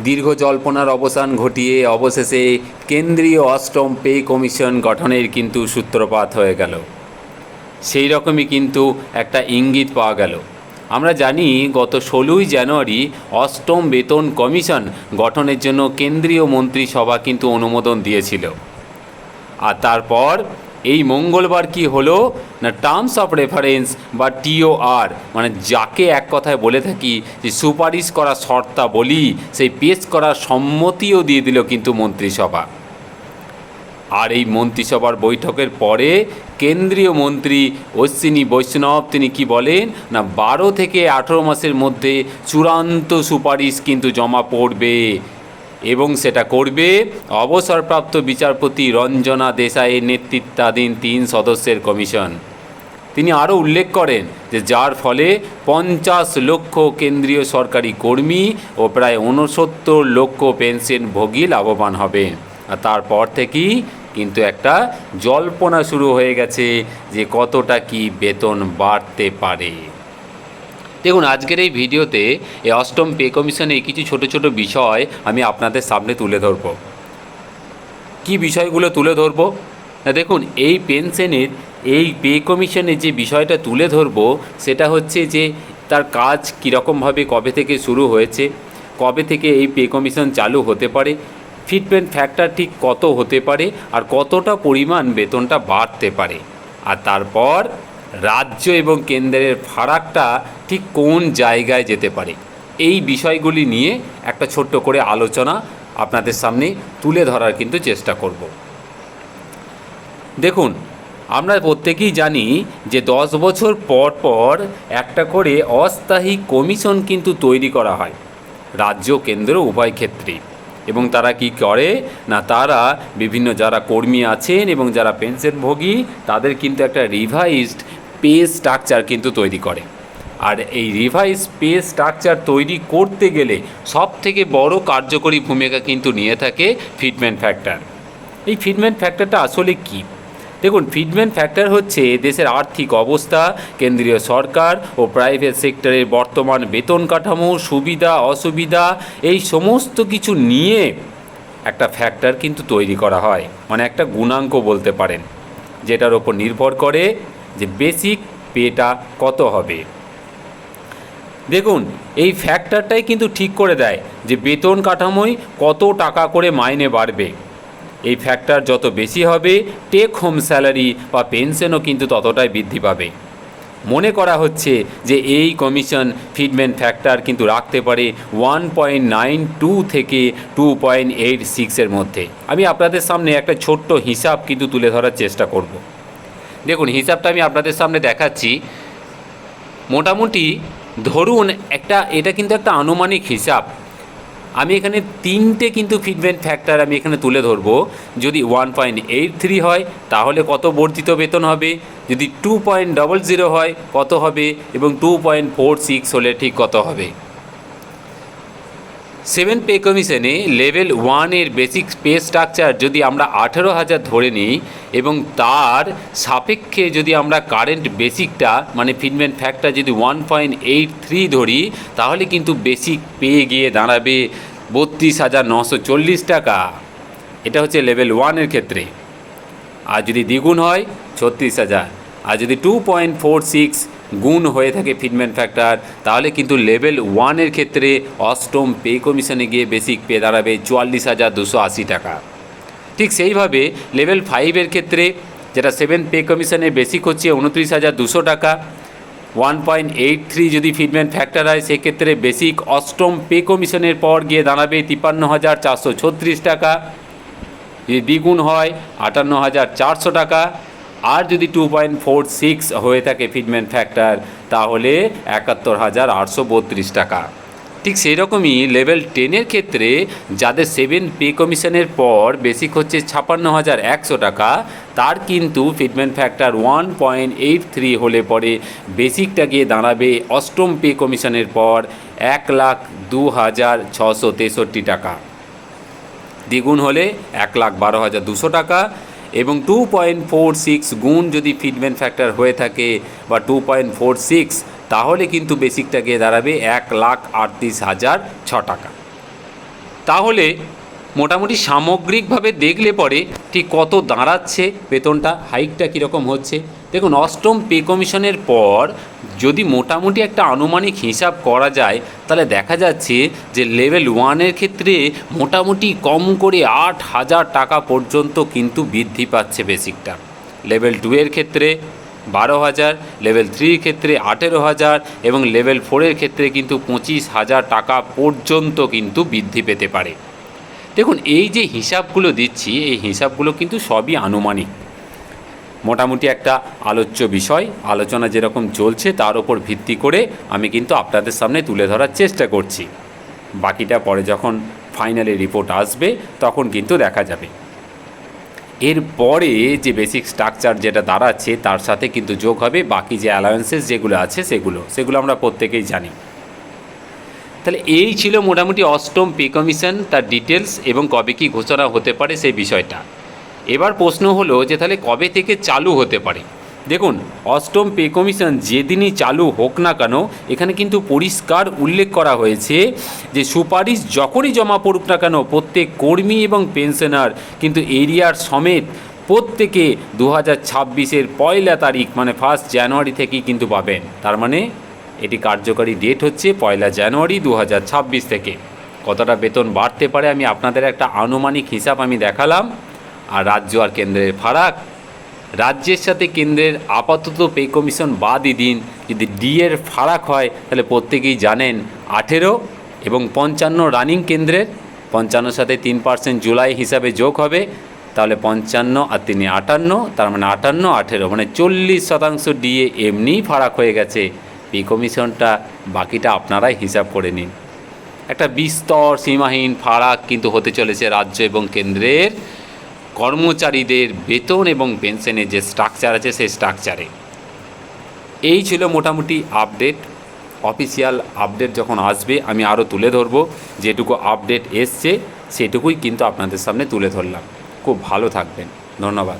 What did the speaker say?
দীর্ঘ জল্পনার অবসান ঘটিয়ে অবশেষে কেন্দ্রীয় অষ্টম পে কমিশন গঠনের কিন্তু সূত্রপাত হয়ে গেল। সেই রকমই কিন্তু একটা ইঙ্গিত পাওয়া গেল। আমরা জানি গত 16ই জানুয়ারি অষ্টম বেতন কমিশন গঠনের জন্য কেন্দ্রীয় মন্ত্রিসভা কিন্তু অনুমোদন দিয়েছিল। আর তারপর এই মঙ্গলবার কি হলো না, টার্মস অফ রেফারেন্স বা টিওআর, মানে যাকে এক কথায় বলে থাকি যে সুপারিশ করা শর্তাবলী, সেই পেশ করার সম্মতিও দিয়ে দিল কিন্তু মন্ত্রিসভা। আর এই মন্ত্রিসভার বৈঠকের পরে কেন্দ্রীয় মন্ত্রী অশ্বিনী বৈষ্ণব তিনি কি বলেন না, 12 থেকে 18 মাসের মধ্যে চূড়ান্ত সুপারিশ কিন্তু জমা পড়বে এবং সেটা করবে অবসরপ্রাপ্ত বিচারপতি রঞ্জনা দেশাইয়ের নেতৃত্বাধীন 3 সদস্যের কমিশন। তিনি আরও উল্লেখ করেন যে যার ফলে 50 লক্ষ কেন্দ্রীয় সরকারি কর্মী ও প্রায় 69 লক্ষ পেনশনভোগী লাভবান হবে। আর তারপর থেকেই কিন্তু একটা জল্পনা শুরু হয়ে গেছে যে কতটা কি বেতন বাড়তে পারে। দেখুন, আজকের এই ভিডিওতে এই অষ্টম পে কমিশনের কিছু ছোট ছোট বিষয় আমি আপনাদের সামনে তুলে ধরব। কি বিষয়গুলো তুলে ধরব না, দেখুন এই পেনশনের এই পে কমিশনের যে বিষয়টা তুলে ধরব সেটা হচ্ছে যে তার কাজ কীরকমভাবে কবে থেকে শুরু হয়েছে, কবে থেকে এই পে কমিশন চালু হতে পারে, ফিটমেন্ট ফ্যাক্টর ঠিক কত হতে পারে আর কতটা পরিমাণ বেতনটা বাড়তে পারে, আর তারপর রাজ্য এবং কেন্দ্রের ফারাকটা ঠিক কোন জায়গায় যেতে পারে, এই বিষয়গুলি নিয়ে একটা ছোট্ট করে আলোচনা আপনাদের সামনে তুলে ধরার কিন্তু চেষ্টা করব। দেখুন, আমরা প্রত্যেকেই জানি যে 10 বছর পর পর একটা করে অস্থায়ী কমিশন কিন্তু তৈরি করা হয় রাজ্য কেন্দ্র উভয় ক্ষেত্রেই। এবং তারা কি করে না, তারা বিভিন্ন যারা কর্মী আছেন এবং যারা পেনশনভোগী তাদের কিন্তু একটা রিভাইজড পে স্ট্রাকচার কিন্তু তৈরি করে। আর এই রিভাইজ পে স্ট্রাকচার তৈরি করতে গেলে সবথেকে বড় কার্যকরী ভূমিকা কিন্তু নিয়ে থাকে ফিটমেন্ট ফ্যাক্টর। এই ফিটমেন্ট ফ্যাক্টরটা আসলে কী? দেখুন, ফিটমেন্ট ফ্যাক্টর হচ্ছে দেশের আর্থিক অবস্থা, কেন্দ্রীয় সরকার ও প্রাইভেট সেক্টরের বর্তমান বেতন কাঠামো, সুবিধা অসুবিধা, এই সমস্ত কিছু নিয়ে একটা ফ্যাক্টর কিন্তু তৈরি করা হয়, মানে একটা গুণাঙ্ক বলতে পারেন, যেটার ওপর নির্ভর করে যে বেসিক পেটা কত হবে। দেখুন, এই ফ্যাক্টরটাই কিন্তু ঠিক করে দেয় যে বেতন কাঠামোয় কত টাকা করে মাইনে বাড়বে। এই ফ্যাক্টর যত বেশি হবে, টেক হোম স্যালারি বা পেনশনও কিন্তু ততটাই বৃদ্ধি পাবে। মনে করা হচ্ছে যে এই কমিশন ফিটমেন্ট ফ্যাক্টর কিন্তু রাখতে পারে 1.92 থেকে 2.86-এর মধ্যে। আমি আপনাদের সামনে একটা ছোট্ট হিসাব কিন্তু তুলে ধরার চেষ্টা করব। দেখুন, হিসাবটা আমি আপনাদের সামনে দেখাচ্ছি। মোটামুটি ধরুন এটা কিন্তু একটা আনুমানিক হিসাব। আমি এখানে 3টে কিন্তু ফিটমেন্ট ফ্যাক্টর আমি এখানে তুলে ধরবো। যদি 1.83 হয় তাহলে কত বর্ধিত বেতন হবে, যদি 2.00 হয় কত হবে, এবং 2.46 হলে ঠিক কত হবে। 7 পে কমিশনে লেভেল 1-এর বেসিক পে স্ট্রাকচার যদি আমরা 18,000 ধরে নিই এবং তার সাপেক্ষে যদি আমরা কারেন্ট বেসিকটা মানে ফিটমেন্ট ফ্যাক্টর যদি 1.83 ধরি, তাহলে কিন্তু বেসিক পেয়ে গিয়ে দাঁড়াবে 32,940 টাকা। এটা হচ্ছে লেভেল 1-এর ক্ষেত্রে। আর যদি দ্বিগুণ হয় 36,000, আর যদি 2.46 গুণ হয়ে থাকে ফিটমেন্ট ফ্যাক্টর, তাহলে কিন্তু লেভেল 1-এর ক্ষেত্রে অষ্টম পে কমিশনে গিয়ে বেসিক পে দাঁড়াবে 44,280 টাকা। ঠিক সেইভাবে লেভেল 5-এর ক্ষেত্রে, যেটা 7 পে কমিশনের বেসিক হচ্ছে 29,200 টাকা, 1.83 যদি ফিটমেন্ট ফ্যাক্টর হয় সেক্ষেত্রে বেসিক অষ্টম পে কমিশনের পর গিয়ে দাঁড়াবে 53,436 টাকা। যদি দ্বিগুণ হয় 58,400 টাকা। আর যদি 2.46 হয়ে থাকে ফিটমেন্ট ফ্যাক্টর তাহলে 71,832 টাকা। ঠিক সেই রকমই লেভেল 10-এর ক্ষেত্রে যাদের 7 পে কমিশনের পর বেসিক হচ্ছে 56,100 টাকা, তার কিন্তু ফিটমেন্ট ফ্যাক্টর 1.83 হলে পরে বেসিকটা গিয়ে দাঁড়াবে অষ্টম পে কমিশনের পর 1,02,663 টাকা। দ্বিগুণ হলে 1,12,200 টাকা, এবং 2.46 গুণ যদি ফিটমেন্ট ফ্যাক্টর হয়ে থাকে বা 2.46, তাহলে কিন্তু বেসিকটা গিয়ে দাঁড়াবে 1,38,006 টাকা। তাহলে মোটামুটি সামগ্রিকভাবে দেখলে পরে ঠিক কত দাঁড়াচ্ছে বেতনটা, হাইকটা কীরকম হচ্ছে। দেখুন, অষ্টম পে কমিশনের পর যদি মোটামুটি একটা আনুমানিক হিসাব করা যায়, তাহলে দেখা যাচ্ছে যে লেভেল 1-এর ক্ষেত্রে মোটামুটি কম করে 8,000 টাকা পর্যন্ত কিন্তু বৃদ্ধি পাচ্ছে বেসিকটা। লেভেল 2-এর ক্ষেত্রে 12,000, লেভেল 3-এর ক্ষেত্রে 18,000 এবং লেভেল 4-এর ক্ষেত্রে কিন্তু 25,000 টাকা পর্যন্ত কিন্তু বৃদ্ধি পেতে পারে। দেখুন, এই যে হিসাবগুলো দিচ্ছি, এই হিসাবগুলো কিন্তু সবই আনুমানিক, মোটামুটি একটা আলোচ্য বিষয়, আলোচনা যেরকম চলছে তার ওপর ভিত্তি করে আমি কিন্তু আপনাদের সামনে তুলে ধরার চেষ্টা করছি। বাকিটা পরে যখন ফাইনালি রিপোর্ট আসবে তখন কিন্তু দেখা যাবে। এরপরে যে বেসিক স্ট্রাকচার যেটা দাঁড়াচ্ছে তার সাথে কিন্তু যোগ হবে বাকি যে অ্যালাউন্সেস যেগুলো আছে সেগুলো আমরা প্রত্যেকেই জানি। তাহলে এই ছিল মোটামুটি অষ্টম পে কমিশন, তার ডিটেলস এবং কবে কী ঘোষণা হতে পারে সেই বিষয়টা। এবার প্রশ্ন হলো যে তাহলে কবে থেকে চালু হতে পারে। দেখুন, অষ্টম পে কমিশন যেদিনই চালু হোক না কেন, এখানে কিন্তু পরিষ্কার উল্লেখ করা হয়েছে যে সুপারিশ যখনই জমা পড়ুক না কেন প্রত্যেক কর্মী এবং পেনশনার কিন্তু এরিয়ার সমেত প্রত্যেকে 2026-এর 1 তারিখ মানে 1 জানুয়ারি থেকেই কিন্তু পাবেন। তার মানে এটি কার্যকারী ডেট হচ্ছে 1 জানুয়ারি 2026 থেকে। কতটা বেতন বাড়তে পারে আমি আপনাদের একটা আনুমানিক হিসাব আমি দেখালাম। আর রাজ্য আর কেন্দ্রের ফারাক, রাজ্যের সাথে কেন্দ্রের আপাতত পে কমিশন বাদই দিন, যদি এর ফারাক হয় তাহলে প্রত্যেকেই জানেন 18 এবং 55 রানিং কেন্দ্রের, 55 সাথে 3% জুলাই হিসাবে যোগ হবে, তাহলে 55 আর 3 58, তার মানে 58 18 মানে 40% ডিএ এমনিই ফারাক হয়ে গেছে। পে কমিশনটা বাকিটা আপনারাই হিসাব করে নিন। একটা বিস্তর সীমাহীন ফারাক কিন্তু হতে চলেছে রাজ্য এবং কেন্দ্রের কর্মচারীদের বেতন এবং পেনশনের যে স্ট্রাকচার আছে সেই স্ট্রাকচারে। এই ছিল মোটামুটি আপডেট। অফিসিয়াল আপডেট যখন আসবে আমি আরও তুলে ধরব। যেটুকু আপডেট এসছে সেটুকুই কিন্তু আপনাদের সামনে তুলে ধরলাম। খুব ভালো থাকবেন, ধন্যবাদ।